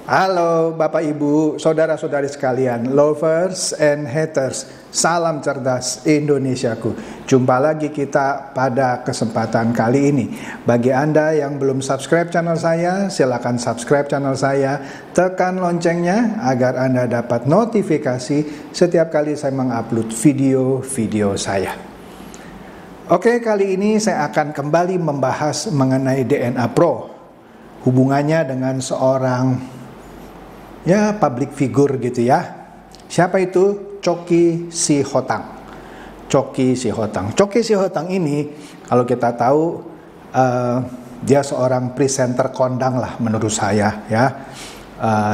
Halo Bapak Ibu, saudara-saudari sekalian, lovers and haters, salam cerdas Indonesiaku. Jumpa lagi kita pada kesempatan kali ini. Bagi Anda yang belum subscribe channel saya, silakan subscribe channel saya, tekan loncengnya agar Anda dapat notifikasi setiap kali saya mengupload video-video saya. Oke, kali ini saya akan kembali membahas mengenai DNA Pro. Hubungannya dengan seorang public figure gitu ya. Siapa itu? Choky Sihotang. Choky Sihotang ini kalau kita tahu dia seorang presenter kondang lah menurut saya ya.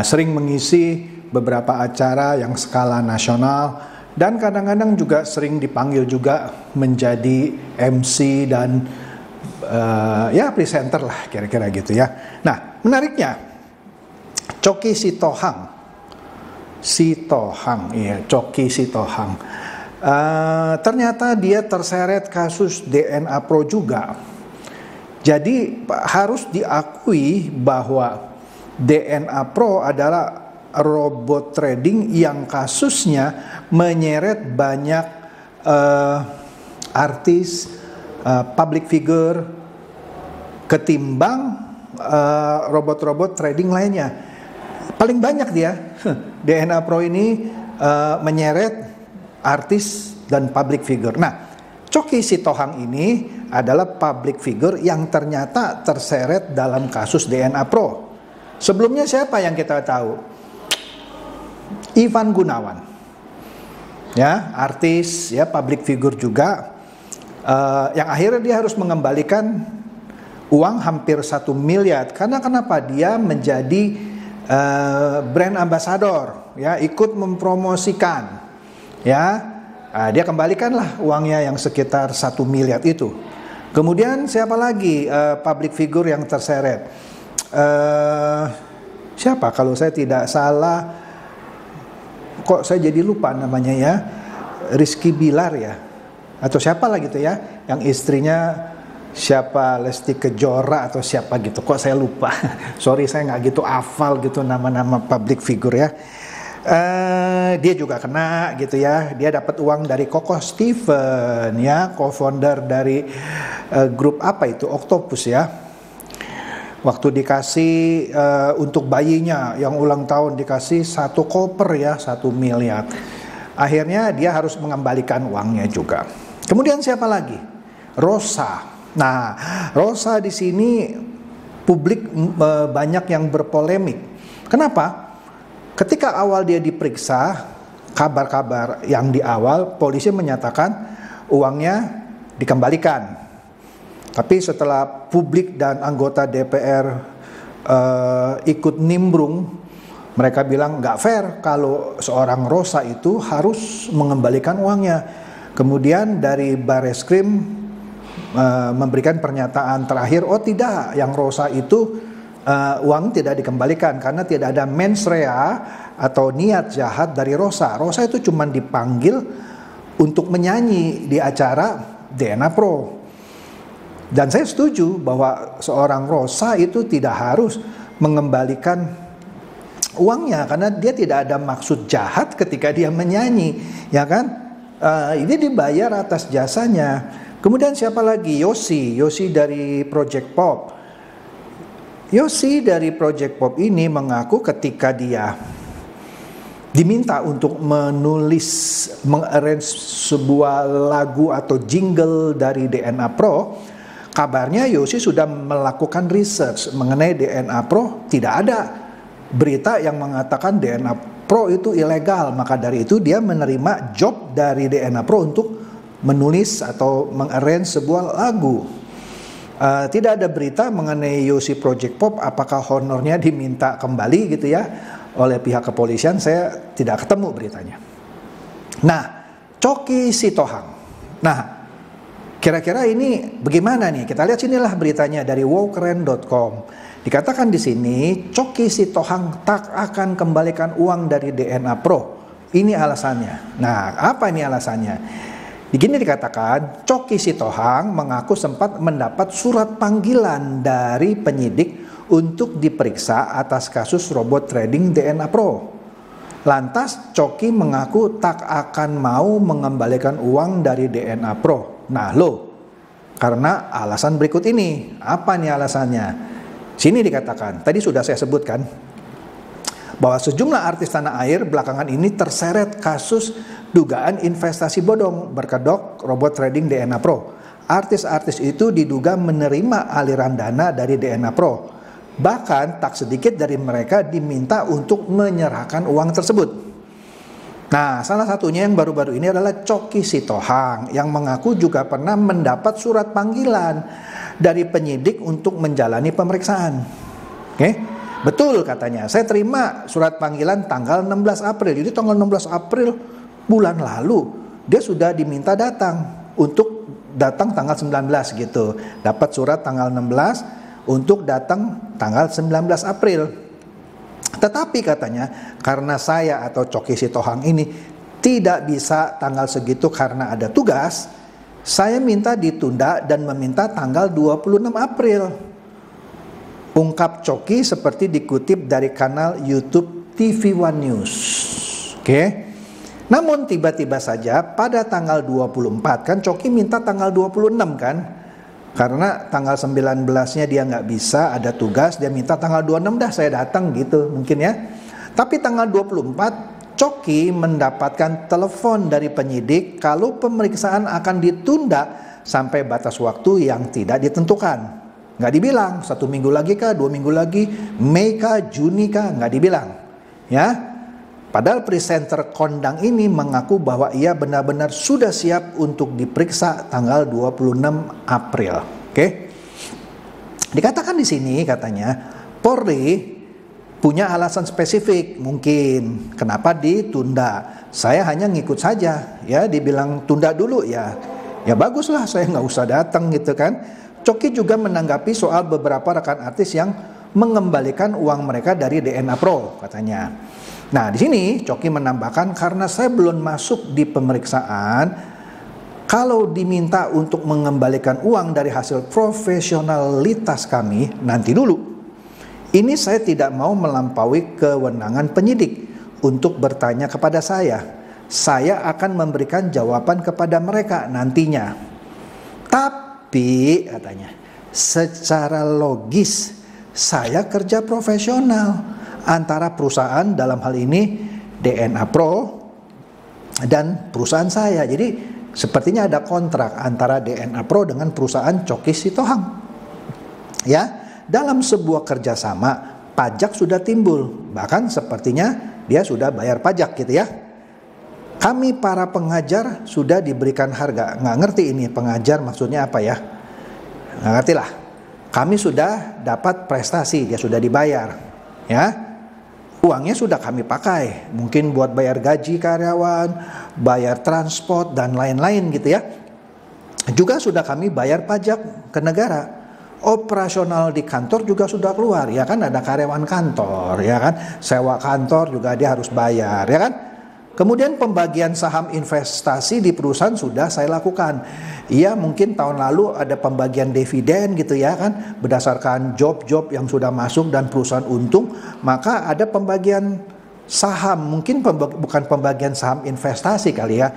Sering mengisi beberapa acara yang skala nasional dan kadang-kadang juga sering dipanggil juga menjadi MC dan presenter lah kira-kira gitu ya. Nah, menariknya Choky Sitohang, Choky Sitohang. Ternyata dia terseret kasus DNA Pro juga. Jadi harus diakui bahwa DNA Pro adalah robot trading yang kasusnya menyeret banyak artis, public figure ketimbang robot-robot trading lainnya. Paling banyak dia DNA Pro ini menyeret artis dan public figure. Nah, Choky Sitohang ini adalah public figure yang ternyata terseret dalam kasus DNA Pro. Sebelumnya siapa yang kita tahu? Ivan Gunawan, ya, artis, ya, public figure juga, yang akhirnya dia harus mengembalikan uang hampir 1 miliar. Karena kenapa? Dia menjadi brand ambassador, ya, ikut mempromosikan, ya. Dia kembalikanlah uangnya yang sekitar 1 miliar itu. Kemudian siapa lagi public figure yang terseret? Siapa kalau saya tidak salah, kok saya jadi lupa namanya ya, Rizky Bilar ya, atau siapa lah gitu ya, yang istrinya siapa, Lesti Kejora atau siapa gitu, kok saya lupa. Sorry, saya nggak gitu hafal gitu nama-nama public figure ya. Dia juga kena gitu ya. Dia dapat uang dari Koko Steven ya, co-founder dari grup apa itu, Octopus ya. Waktu dikasih untuk bayinya yang ulang tahun dikasih 1 koper ya, 1 miliar. Akhirnya dia harus mengembalikan uangnya juga. Kemudian siapa lagi? Rosa. Nah, Rosa di sini publik banyak yang berpolemik. Kenapa? Ketika awal dia diperiksa, kabar-kabar yang di awal polisi menyatakan uangnya dikembalikan. Tapi setelah publik dan anggota DPR ikut nimbrung, mereka bilang nggak fair kalau seorang Rosa itu harus mengembalikan uangnya. Kemudian dari Barreskrim memberikan pernyataan terakhir, oh tidak, yang Rosa itu uang tidak dikembalikan karena tidak ada mens rea atau niat jahat dari Rosa. Rosa itu cuma dipanggil untuk menyanyi di acara DNA Pro. Dan saya setuju bahwa seorang Rosa itu tidak harus mengembalikan uangnya karena dia tidak ada maksud jahat ketika dia menyanyi, ya kan? Ini dibayar atas jasanya. Kemudian siapa lagi? Yosi dari Project Pop. Yosi dari Project Pop ini mengaku ketika dia diminta untuk mengarrange sebuah lagu atau jingle dari DNA Pro, kabarnya Yosi sudah melakukan research mengenai DNA Pro. Tidak ada berita yang mengatakan DNA Pro itu ilegal. Maka dari itu dia menerima job dari DNA Pro untuk menulis atau mengarrange sebuah lagu. Tidak ada berita mengenai Yosi Project Pop apakah honornya diminta kembali gitu ya oleh pihak kepolisian. Saya tidak ketemu beritanya. Nah, Choky Sitohang. Nah, kira-kira ini bagaimana nih? Kita lihat sinilah beritanya dari wowkeren.com. Dikatakan di sini Choky Sitohang tak akan kembalikan uang dari DNA Pro. Ini alasannya. Nah, apa ini alasannya? Begini dikatakan, Choky Sitohang mengaku sempat mendapat surat panggilan dari penyidik untuk diperiksa atas kasus robot trading DNA Pro. Lantas Coki mengaku tak akan mau mengembalikan uang dari DNA Pro. Nah karena alasan berikut ini. Apa nih alasannya? Sini dikatakan, tadi sudah saya sebutkan, bahwa sejumlah artis tanah air belakangan ini terseret kasus dugaan investasi bodong berkedok robot trading DNA Pro. Artis-artis itu diduga menerima aliran dana dari DNA Pro. Bahkan tak sedikit dari mereka diminta untuk menyerahkan uang tersebut. Nah, salah satunya yang baru-baru ini adalah Coki Sitohang yang mengaku juga pernah mendapat surat panggilan dari penyidik untuk menjalani pemeriksaan. Oke? Betul katanya, saya terima surat panggilan tanggal 16 April. Jadi tanggal 16 April bulan lalu dia sudah diminta datang untuk datang tanggal 19 gitu. Dapat surat tanggal 16 untuk datang tanggal 19 April. Tetapi katanya karena saya atau Coki Sitohang ini tidak bisa tanggal segitu karena ada tugas, saya minta ditunda dan meminta tanggal 26 April. Ungkap Coki seperti dikutip dari kanal YouTube TV One News. Oke. Namun tiba-tiba saja pada tanggal 24 kan Coki minta tanggal 26 kan. Karena tanggal 19-nya dia nggak bisa, ada tugas, dia minta tanggal 26 dah saya datang gitu mungkin ya. Tapi tanggal 24 Coki mendapatkan telepon dari penyidik kalau pemeriksaan akan ditunda sampai batas waktu yang tidak ditentukan. Nggak dibilang 1 minggu lagi kah, 2 minggu lagi, Mei kah, Juni kah, nggak dibilang ya. Padahal presenter kondang ini mengaku bahwa ia benar-benar sudah siap untuk diperiksa tanggal 26 April. Oke. Dikatakan di sini katanya Polri punya alasan spesifik mungkin kenapa ditunda. Saya hanya ngikut saja ya, dibilang tunda dulu ya. Ya baguslah saya nggak usah datang gitu kan. Coki juga menanggapi soal beberapa rekan artis yang mengembalikan uang mereka dari DNA Pro katanya. Nah, di sini Coki menambahkan karena saya belum masuk di pemeriksaan, kalau diminta untuk mengembalikan uang dari hasil profesionalitas kami nanti dulu. Ini saya tidak mau melampaui kewenangan penyidik untuk bertanya kepada saya. Saya akan memberikan jawaban kepada mereka nantinya. Tapi katanya, secara logis saya kerja profesional. Antara perusahaan dalam hal ini DNA Pro dan perusahaan saya. Jadi sepertinya ada kontrak antara DNA Pro dengan perusahaan Coki Sitohang. Ya, dalam sebuah kerjasama pajak sudah timbul. Bahkan sepertinya dia sudah bayar pajak gitu ya. Kami para pengajar sudah diberikan harga. Nggak ngerti ini pengajar maksudnya apa ya. Nggak ngerti lah. Kami sudah dapat prestasi, dia sudah dibayar. Ya. Uangnya sudah kami pakai, mungkin buat bayar gaji karyawan, bayar transport dan lain-lain gitu ya. Juga sudah kami bayar pajak ke negara. Operasional di kantor juga sudah keluar, ya kan ada karyawan kantor, ya kan sewa kantor juga dia harus bayar, ya kan. Kemudian pembagian saham investasi di perusahaan sudah saya lakukan. Iya mungkin tahun lalu ada pembagian dividen gitu ya kan. Berdasarkan job-job yang sudah masuk dan perusahaan untung. Maka ada pembagian saham. Mungkin bukan pembagian saham investasi kali ya.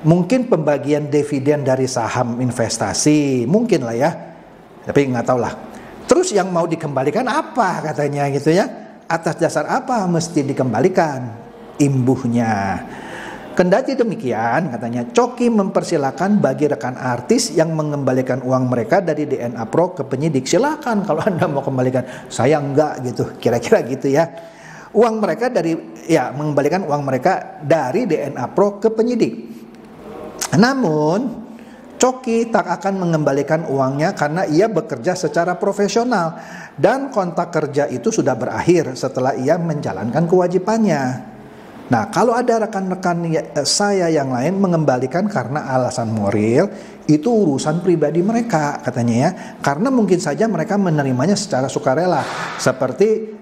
Mungkin pembagian dividen dari saham investasi. Mungkin lah ya. Tapi nggak tahu lah. Terus yang mau dikembalikan apa katanya gitu ya. Atas dasar apa mesti dikembalikan imbuhnya. Kendati demikian, katanya Coki mempersilahkan bagi rekan artis yang mengembalikan uang mereka dari DNA Pro ke penyidik. Silakan kalau Anda mau kembalikan. Saya enggak gitu, kira-kira gitu ya. Mengembalikan uang mereka dari DNA Pro ke penyidik. Namun Coki tak akan mengembalikan uangnya karena ia bekerja secara profesional dan kontrak kerja itu sudah berakhir setelah ia menjalankan kewajibannya. Nah, kalau ada rekan-rekan saya yang lain mengembalikan karena alasan moral, itu urusan pribadi mereka katanya ya. Karena mungkin saja mereka menerimanya secara sukarela. Seperti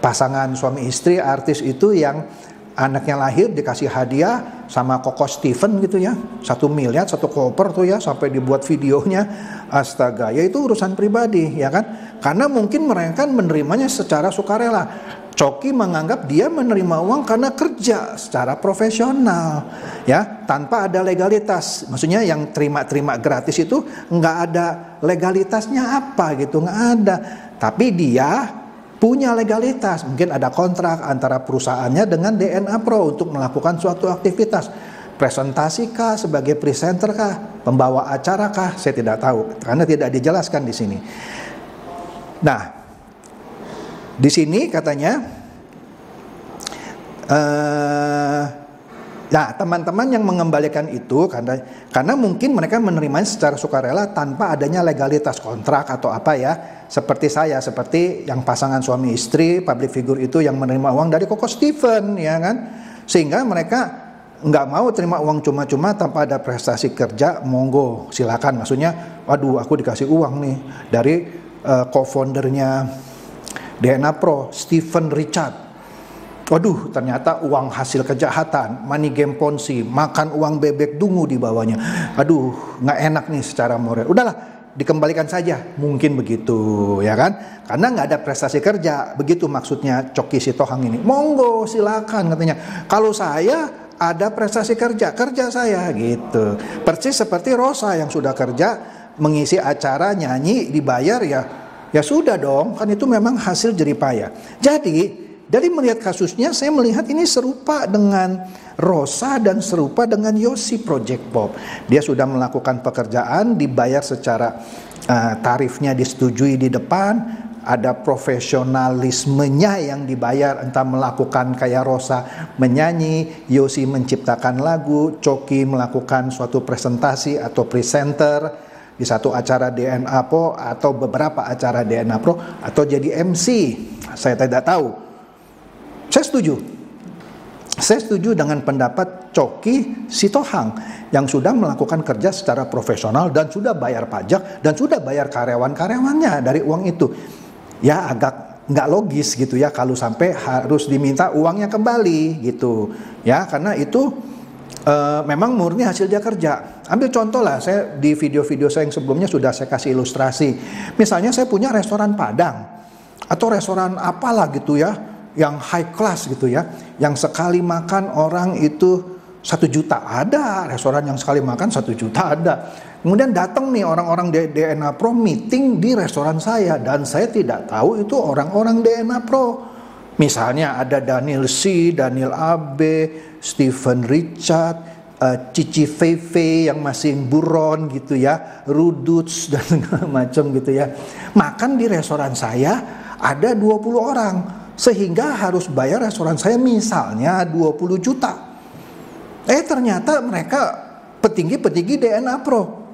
pasangan suami istri artis itu yang anaknya lahir dikasih hadiah sama Koko Steven gitu ya. 1 miliar, 1 koper tuh ya, sampai dibuat videonya. Astaga, ya itu urusan pribadi ya kan. Karena mungkin mereka menerimanya secara sukarela. Coki menganggap dia menerima uang karena kerja secara profesional, ya, tanpa ada legalitas. Maksudnya yang terima gratis itu nggak ada legalitasnya apa gitu, nggak ada. Tapi dia punya legalitas, mungkin ada kontrak antara perusahaannya dengan DNA Pro untuk melakukan suatu aktivitas. Presentasi kah, sebagai presenter kah, pembawa acara kah, saya tidak tahu karena tidak dijelaskan di sini. Nah, di sini katanya, nah teman-teman yang mengembalikan itu karena mungkin mereka menerimanya secara sukarela tanpa adanya legalitas kontrak atau apa ya, seperti saya, seperti yang pasangan suami istri public figure itu yang menerima uang dari Coco Stephen, ya kan, sehingga mereka nggak mau terima uang cuma-cuma tanpa ada prestasi kerja, monggo silakan. Maksudnya, waduh aku dikasih uang nih dari co-foundernya DNA Pro, Stephen Richard. Waduh, ternyata uang hasil kejahatan, money game ponzi, makan uang bebek dungu di bawahnya. Aduh, nggak enak nih secara moral. Udahlah, dikembalikan saja, mungkin begitu, ya kan? Karena nggak ada prestasi kerja, begitu maksudnya Coki Sitohang ini. Monggo, silakan katanya. Kalau saya ada prestasi kerja saya gitu. Persis seperti Rosa yang sudah kerja, mengisi acara, nyanyi, dibayar ya sudah dong, kan itu memang hasil jeripaya. Jadi dari melihat kasusnya, saya melihat ini serupa dengan Rosa dan serupa dengan Yosi Project Pop. Dia sudah melakukan pekerjaan, dibayar secara tarifnya disetujui di depan, ada profesionalismenya yang dibayar, entah melakukan kayak Rosa menyanyi, Yosi menciptakan lagu, Coki melakukan suatu presentasi atau presenter di satu acara DNA Pro atau beberapa acara DNA Pro, atau jadi MC. Saya tidak tahu. Saya setuju dengan pendapat Coki Sitohang yang sudah melakukan kerja secara profesional dan sudah bayar pajak dan sudah bayar karyawan-karyawannya dari uang itu. Ya agak nggak logis gitu ya kalau sampai harus diminta uangnya kembali gitu ya, karena itu memang murni hasil dia kerja. Ambil contoh lah, saya di video-video saya yang sebelumnya sudah saya kasih ilustrasi. Misalnya saya punya restoran Padang atau restoran apalah gitu ya, yang high class gitu ya, yang sekali makan orang itu 1 juta ada, restoran yang sekali makan 1 juta ada. Kemudian datang nih orang-orang DNA Pro meeting di restoran saya, dan saya tidak tahu itu orang-orang DNA Pro. Misalnya ada Daniel C, Daniel AB, Stephen Richard, Cici Fefe yang masih buron gitu ya, Ruduts dan segala macam gitu ya. Makan di restoran saya ada 20 orang, sehingga harus bayar restoran saya misalnya 20 juta. Ternyata mereka petinggi-petinggi DNA Pro.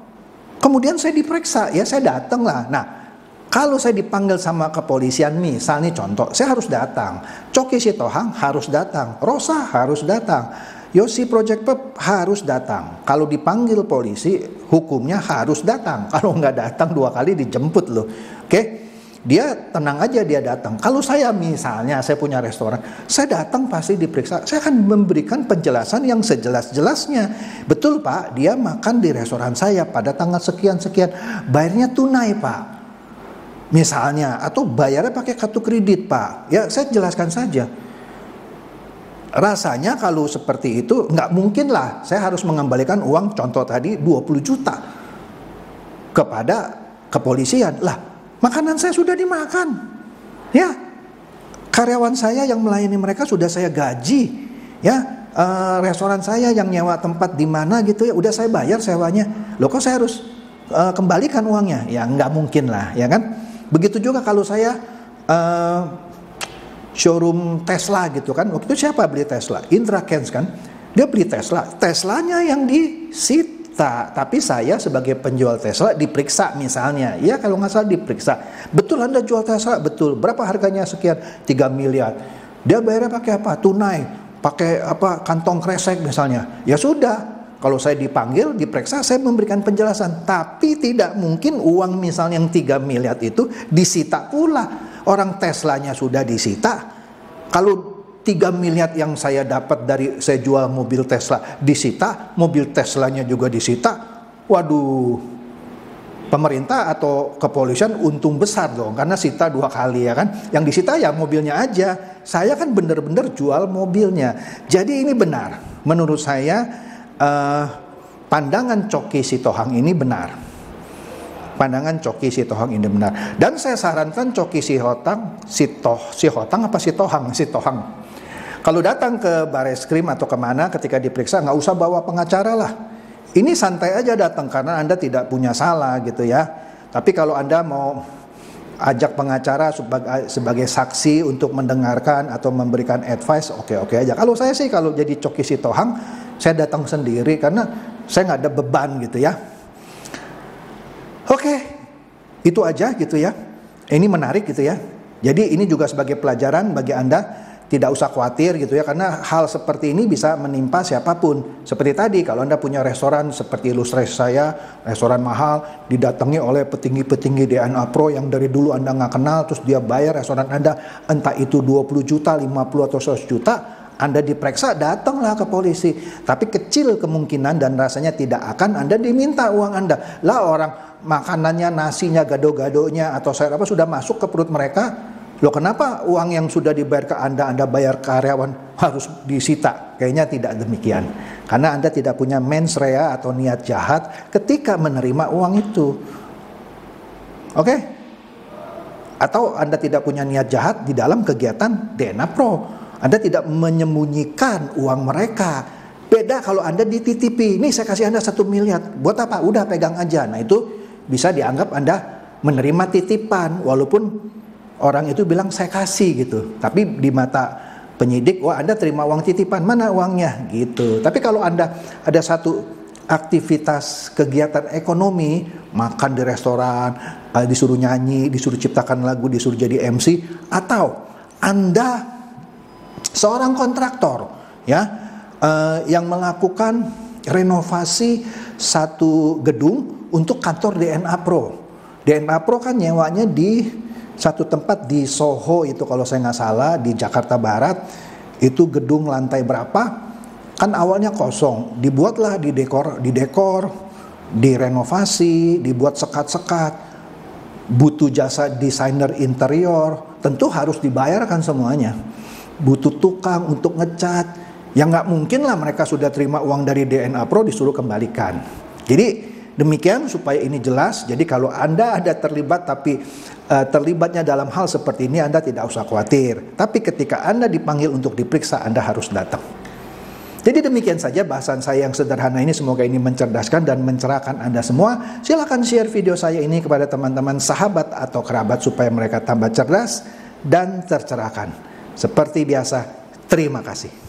Kemudian saya diperiksa, ya saya datang lah. Nah, kalau saya dipanggil sama kepolisian, misalnya contoh, saya harus datang. Coki Sitohang harus datang, Rosa harus datang, Yosi Project Pop harus datang. Kalau dipanggil polisi, hukumnya harus datang. Kalau nggak datang 2 kali dijemput loh. Oke? Dia tenang aja, dia datang. Kalau saya misalnya, saya punya restoran, saya datang pasti diperiksa. Saya akan memberikan penjelasan yang sejelas-jelasnya. Betul Pak, dia makan di restoran saya pada tanggal sekian-sekian. Bayarnya tunai Pak, misalnya, atau bayarnya pakai kartu kredit Pak. Ya saya jelaskan saja. Rasanya kalau seperti itu nggak mungkin lah saya harus mengembalikan uang contoh tadi 20 juta kepada kepolisian. Lah, makanan saya sudah dimakan. Ya, karyawan saya yang melayani mereka sudah saya gaji. Ya, restoran saya yang nyewa tempat di mana gitu ya, udah saya bayar sewanya. Loh kok saya harus kembalikan uangnya? Ya nggak mungkin lah, ya kan? Begitu juga kalau saya showroom Tesla gitu kan. Waktu itu siapa beli Tesla? Indra Kents kan. Dia beli Tesla. Teslanya yang disita. Tapi saya sebagai penjual Tesla diperiksa misalnya. Ya kalau nggak salah diperiksa. Betul Anda jual Tesla? Betul. Berapa harganya? Sekian. 3 miliar. Dia bayarnya pakai apa? Tunai. Pakai apa? Kantong kresek misalnya. Ya sudah. Kalau saya dipanggil, diperiksa, saya memberikan penjelasan. Tapi tidak mungkin uang misalnya yang 3 miliar itu disita pula. Orang Teslanya sudah disita. Kalau 3 miliar yang saya dapat dari saya jual mobil Tesla disita, mobil Teslanya juga disita. Waduh, pemerintah atau kepolisian untung besar dong, karena sita 2 kali ya kan. Yang disita ya mobilnya aja. Saya kan bener-bener jual mobilnya. Jadi ini benar. Menurut saya pandangan Choky Sitohang ini benar. Pandangan Choky Sitohang ini benar. Dan saya sarankan Choky Sitohang kalau datang ke Bareskrim atau kemana ketika diperiksa, nggak usah bawa pengacara lah. Ini santai aja datang karena Anda tidak punya salah gitu ya. Tapi kalau Anda mau ajak pengacara sebagai saksi untuk mendengarkan atau memberikan advice, oke aja. Kalau saya sih kalau jadi Choky Sitohang, saya datang sendiri karena saya nggak ada beban gitu ya. Oke, itu aja gitu ya. Ini menarik gitu ya. Jadi ini juga sebagai pelajaran bagi Anda. Tidak usah khawatir gitu ya, karena hal seperti ini bisa menimpa siapapun. Seperti tadi, kalau Anda punya restoran seperti ilustrasi saya, restoran mahal, didatangi oleh petinggi-petinggi DNA Pro yang dari dulu Anda nggak kenal, terus dia bayar restoran Anda, entah itu 20 juta, 50 atau 100 juta, Anda diperiksa, datanglah ke polisi. Tapi kecil kemungkinan dan rasanya tidak akan Anda diminta uang Anda. Lah orang makanannya, nasinya, gado-gadonya, atau sayur apa sudah masuk ke perut mereka. Loh kenapa uang yang sudah dibayar ke Anda bayar karyawan harus disita? Kayaknya tidak demikian. Karena Anda tidak punya mens rea atau niat jahat ketika menerima uang itu. Oke? Atau Anda tidak punya niat jahat di dalam kegiatan DNA Pro. Anda tidak menyembunyikan uang mereka. Beda kalau Anda dititipi. Nih saya kasih Anda 1 miliar. Buat apa? Udah pegang aja. Nah itu bisa dianggap Anda menerima titipan. Walaupun orang itu bilang saya kasih gitu, tapi di mata penyidik, wah Anda terima uang titipan, mana uangnya gitu. Tapi kalau Anda ada satu aktivitas kegiatan ekonomi, makan di restoran, disuruh nyanyi, disuruh ciptakan lagu, disuruh jadi MC, atau Anda seorang kontraktor ya yang melakukan renovasi satu gedung untuk kantor DNA Pro. DNA Pro kan nyewanya di satu tempat di Soho itu kalau saya nggak salah, di Jakarta Barat. Itu gedung lantai berapa, kan awalnya kosong, dibuatlah didekor, direnovasi, dibuat sekat-sekat, butuh jasa desainer interior, tentu harus dibayarkan semuanya, butuh tukang untuk ngecat, yang nggak mungkin lah mereka sudah terima uang dari DNA Pro disuruh kembalikan. Jadi demikian supaya ini jelas. Jadi kalau Anda ada terlibat tapi terlibatnya dalam hal seperti ini, Anda tidak usah khawatir. Tapi ketika Anda dipanggil untuk diperiksa, Anda harus datang. Jadi demikian saja bahasan saya yang sederhana ini. Semoga ini mencerdaskan dan mencerahkan Anda semua. Silakan share video saya ini kepada teman-teman, sahabat atau kerabat supaya mereka tambah cerdas dan tercerahkan. Seperti biasa, terima kasih.